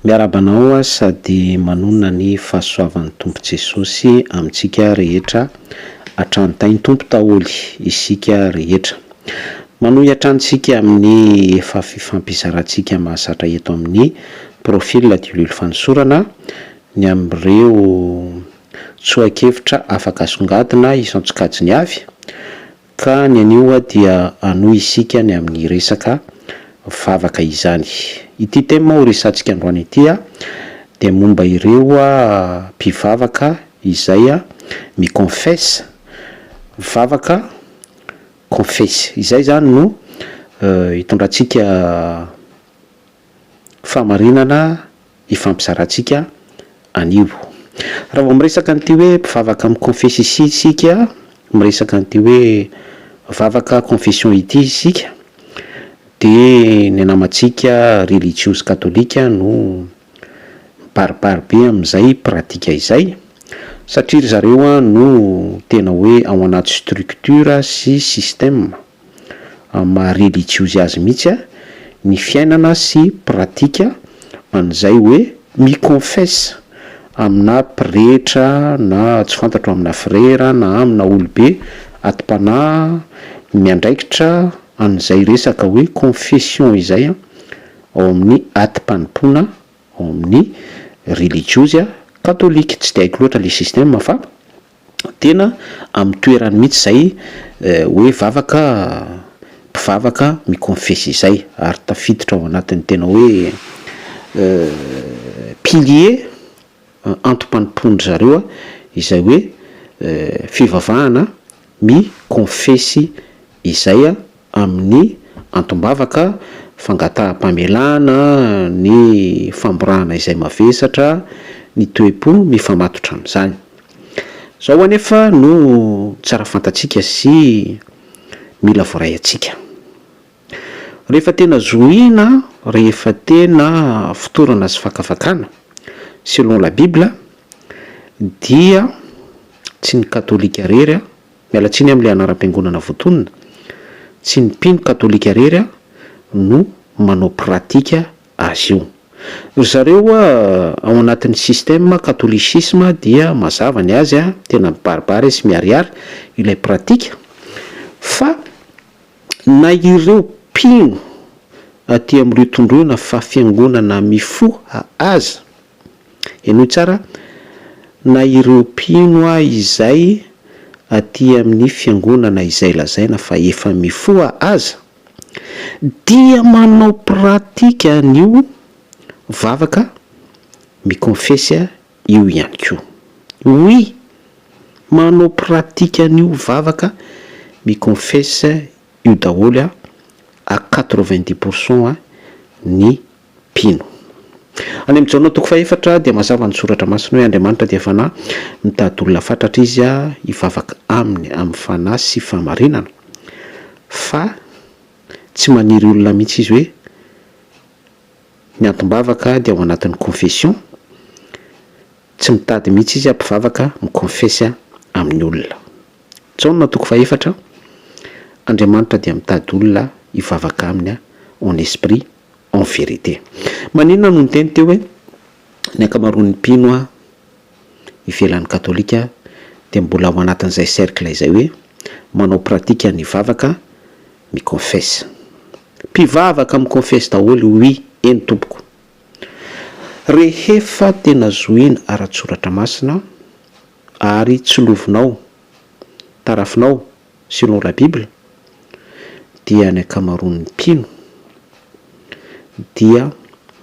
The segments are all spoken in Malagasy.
Miarabanao sady manonona ny fahasoavan'ny Tompo Jesosy amintsika rehetra hatrany Tompo Taholy isika rehetra. Manohy hatrantsika amin'ny efa fifampizarantsika mahazatra eto amin'ny profil du Lolo Fanosorana ny amin'ireo tsoakevitra afaka asongadina isan-tsokajiny avy ka ny anio dia anohy isika ny amin'ny resaka vavaka izany. Ity tema ho resantsika androany ity dia momba ireo mpivavaka izay miconfesse vavaka confesse. Izay zany no hitondrantsika famarinana ifampizarantsika anio. Raha vao miresaka an'ity hoe mpivavaka miconfesse ici isika, miresaka an'ity hoe vavaka confession ity isika, dia ny namantsika religieuse katolika no mibaribary be amin'izay pratika izay, satria zareo no tena hoe ao anaty structure sy système maha religieuse azy mihitsy ny fiainana sy pratika an'izay hoe miconfesse amina pretra na tsy fantatro amina frera na amina olobe atim-panahy miandraikitra an'izay resaka hoe confession izay ao amin'ny atim-panimpona ao amin'ny religieuse katolika. Tsy dia haiko loatra le système fa tena amin'ny toerany mihitsy izay hoe mpivavaka miconfesse izay, ary tafiditra ao anatin'ny tena hoe pilier antom-panimpony zareo izay hoe fivavahana miconfesse izay amin'ny antom-bavaka, fangataham-pamelana, ny famborahana izay mavesatra, ny toe-po mifamatotra amin'izany. Zao anefa no tsara fantatsika sy mila voray atsika. Rehefa tena zohina, rehefa tena fotorana sy fakafakana selon la Bible, dia tsy ny katolika rery, mialatsiny amin'ilay anaram-piangonana voatonona, tsy ny mpino katolika rery no manao pratika azy io. Zareo ao anatin'ny système catholicisme dia mazava ny azy tena mibaribary sy miharihary ilay pratika, fa na ireo mpino aty amin'ireo tondroina fa fiangonana mifoha aza, enoy tsara, na ireo mpino izay aty amin'ny fiangonana izay lazaina fa efa mifoha aza, dia manao pratika an'io vavaka miconfesse io ihany koa. Oui, manao pratika an'io vavaka miconfesse io daholo à 90% ny mpino. Any amin'ny jaona toko faefatra dia mazava ny soratra masina hoe Andriamanitra dia fanahy, mitady olona fatratra izy hivavaka aminy amin'ny fanahy sy famarinana, fa tsy maniry olona mihitsy izy hoe ny antom-bavaka dia ao anatin'ny confession, tsy mitady mihitsy izy mpivavaka miconfesse amin'ny olona. Jaona toko faefatra, Andriamanitra dia mitady olona hivavaka aminy en esprit, en vérité. Maninona no niteny teo hoe ny ankamaroan'ny mpino ivelan'ny katolika dia mbola ao anatin'izay cercle izay hoe manao pratika ny vavaka miconfesse. Mpivavaka miconfesse daholo, oui, eny tompoko. Rehefa tena zohina ara-tsoratra masina ary tsy lovinao, tarafinao selon la Bible, dia ny ankamaroan'ny mpino dia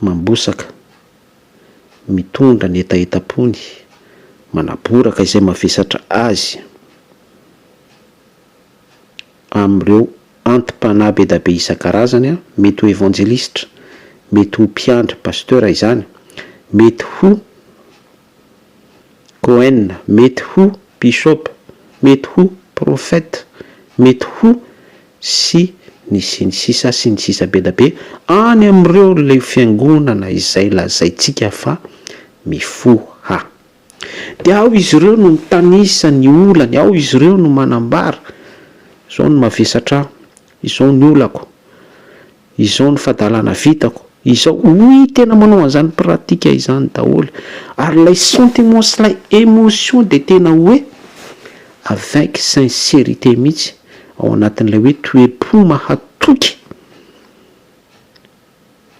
mambosaka, mitondra ny etaetapony, manaboraka izay mavesatra azy amin'ireo antom-panahy be da be isan-karazany, mety ho évangéliste, mety ho mpiandry pasteur izany, mety ho Cohen, mety ho bishop, mety ho prophète, mety ho sy ny sisa be da be any amin'ireo le fiangonana izay lazaitsika fa mifoha. Dia ao izy ireo no mitanisa ny olany, ao izy ireo no manambara, izao no mavesatra, izao ny olako, izao ny fadalana vitako, izao oy tena manao an'izany pratika izany daholo ary ilay sentiment sy lay émotion de tena hoe avec sincérité mihitsy ao anatin'ilay hoe toe-po mahatoky.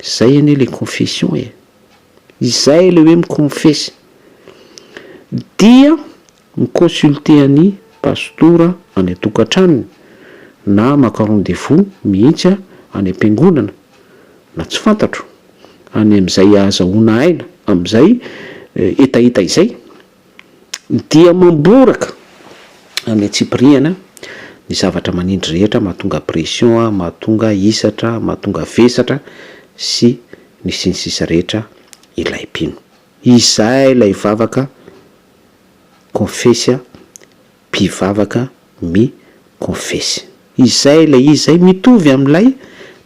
Zay anie le confession izay le hoe miconfesy dia miconsulte any pastora any atokantranony na maka rendez-vous mihitsy any am-piangonana na tsy fantatro any amin'izay azahoana aina amin'izay etaeta izay dia mamboraka any atsipiriana ny zavatra manindry rehetra mahatonga pression mahatonga isatra mahatonga vesatra sy ny sinsisa rehetra ilay mpino. Izay ilay vavaka confesy mpivavaka mi-confesy. Izay ilay izay mitovy amin'ilay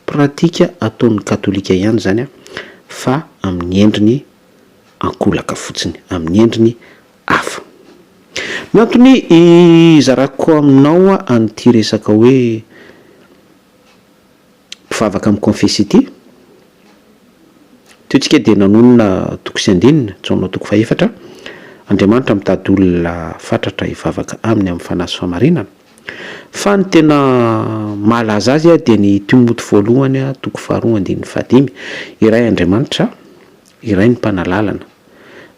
pratika ataon'ny katolika ihany zany fa amin'ny endriny ankolaka fotsiny, amin'ny endriny hafa. Ny antony izarako aminao an'ity resaka hoe mpivavaka mi-confesy ity toetsika dia nanonona toko sy andinina tsaonao toko fahefatra Andriamanitra mitady olona fatratra hivavaka aminy amin'ny fanahy sy famarinana fa ny tena malaza azy dia ny Timoty voalohany toko 2:5 iray Andriamanitra iray ny mpanalalana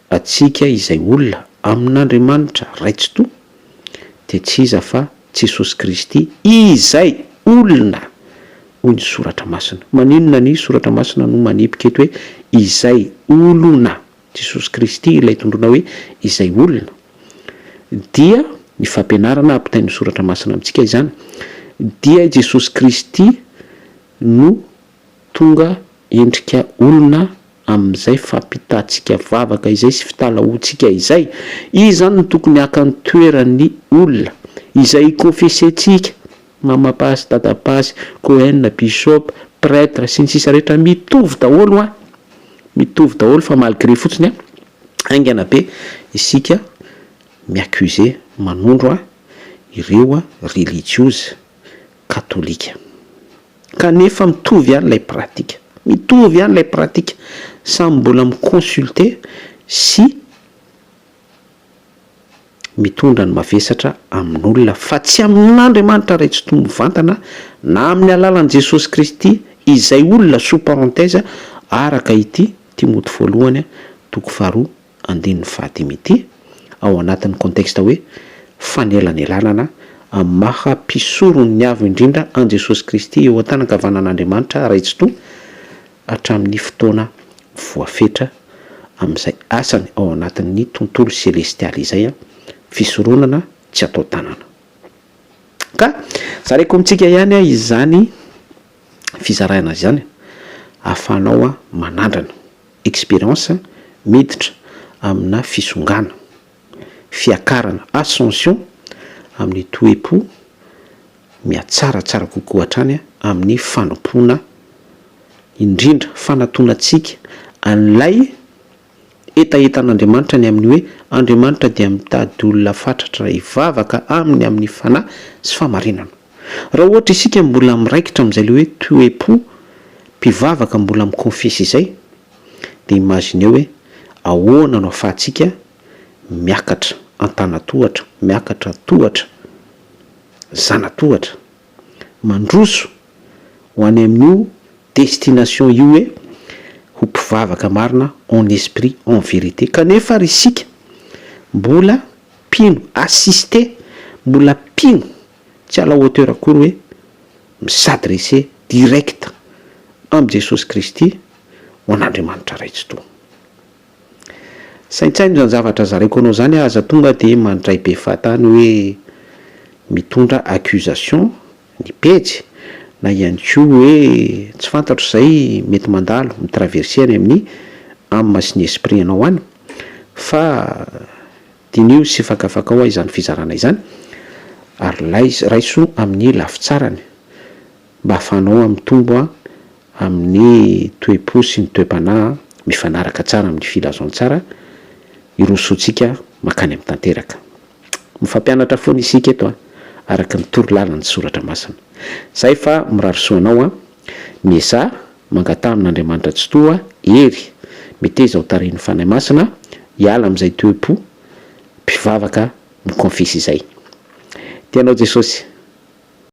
atsika izay olona amin'Andriamanitra raitsi-to dia tsy iza fa Jesosy Kristy izay olona hoy ny soratra masina. Maninona ny soratra masina no manipika eto hoe izay olona Jesosy Kristy ilay tondrona hoe izay olona dia ny fampianarana ampitain'ny soratra masina amintsika izany dia Jesosy Kristy no tonga endrika olona amin'izay fampitantsika vavaka izay sy fitalahoantsika izay izany no tokony hakan'ny toeran'ny olona izay confesentsika mamapasy dadapasy Cohen bishop prêtre sy ny sisa rehetra mitovy daholo mitovy daholo fa malgré fotsiny aingana be isika miaccuse manondro ireo religieuse katolika kanefa mitovy ihany ilay pratika mitovy ihany ilay pratika samy mbola miconsulte sy mitondra ny mavesatra amin'olona fa tsy amin'Andriamanitra raitsy to mivantana na amin'ny alalan'i Jesosy Kristy izay olona sous parenthèse araka ity Timoty voalohany toko 2:5 ity ao anatin'ny contexte hoe fanelanelana mahampisorony ny avo indrindra an Jesosy Kristy eo an-tanankavanan'Andriamanitra raitsy to hatramin'ny fotoana voafetra amin'izay asany ao anatin'ny tontolo celestialy izay fisoronana tsy atao tanana. Ka zareko amintsika ihany izany fizarana izany ahafanao manandrana expérience miditra amina fisongana fiakarana ascension amin'ny toe-po miatsaratsara kokoa hatrany amin'ny fanompona indrindra fanatonatsika an'ilay etaetan'Andriamanitra ny amin'ny hoe Andriamanitra dia mitady olona fatratra hivavaka aminy amin'ny fanahy sy famarinana. Raha ohatra isika mbola miraikitra amin'izay le hoe toe-po mpivavaka mbola miconfesy izay dia imagine hoe ahoana no ahafahantsika miakatra antanatohatra miakatra tohatra zanatohatra mandroso ho any amin'io destination io hoe ho mpivavaka marina en esprit en vérité kanefa ry isika mbola pino assisté mbola pino tsy ala hauteur akory hoe misadresse direct amin'ny Jesosy Kristy ho an'Andriamanitra raitsy to. Saintsainy zany zavatra zareko anao zany aza tonga dia mandray be fahatany hoe mitondra accusation ny pejy na ihany koa hoe tsy fantatro izay mety mandalo mitraverse any amin'ny âme sy ny esprit anao any fa dinio sy fakafaka ao izany fizarana izany ary raiso amin'ny lafitsarany mba ahafanao mitombo amin'ny toe-po sy ny toe-panahy mifanaraka tsara amin'ny filazon tsara irosotsika makany amin'ny tanteraka mifampianatra foana isika eto araka ny torolalany soratra masina. Zay fa mirarisoanao miesa mangata amin'Andriamanitra tsy toa ery meteza ho tarin'ny fanahy masina hiala amin'izay toe-po mpivavaka mikonfisy izay. Tianao Jesosy.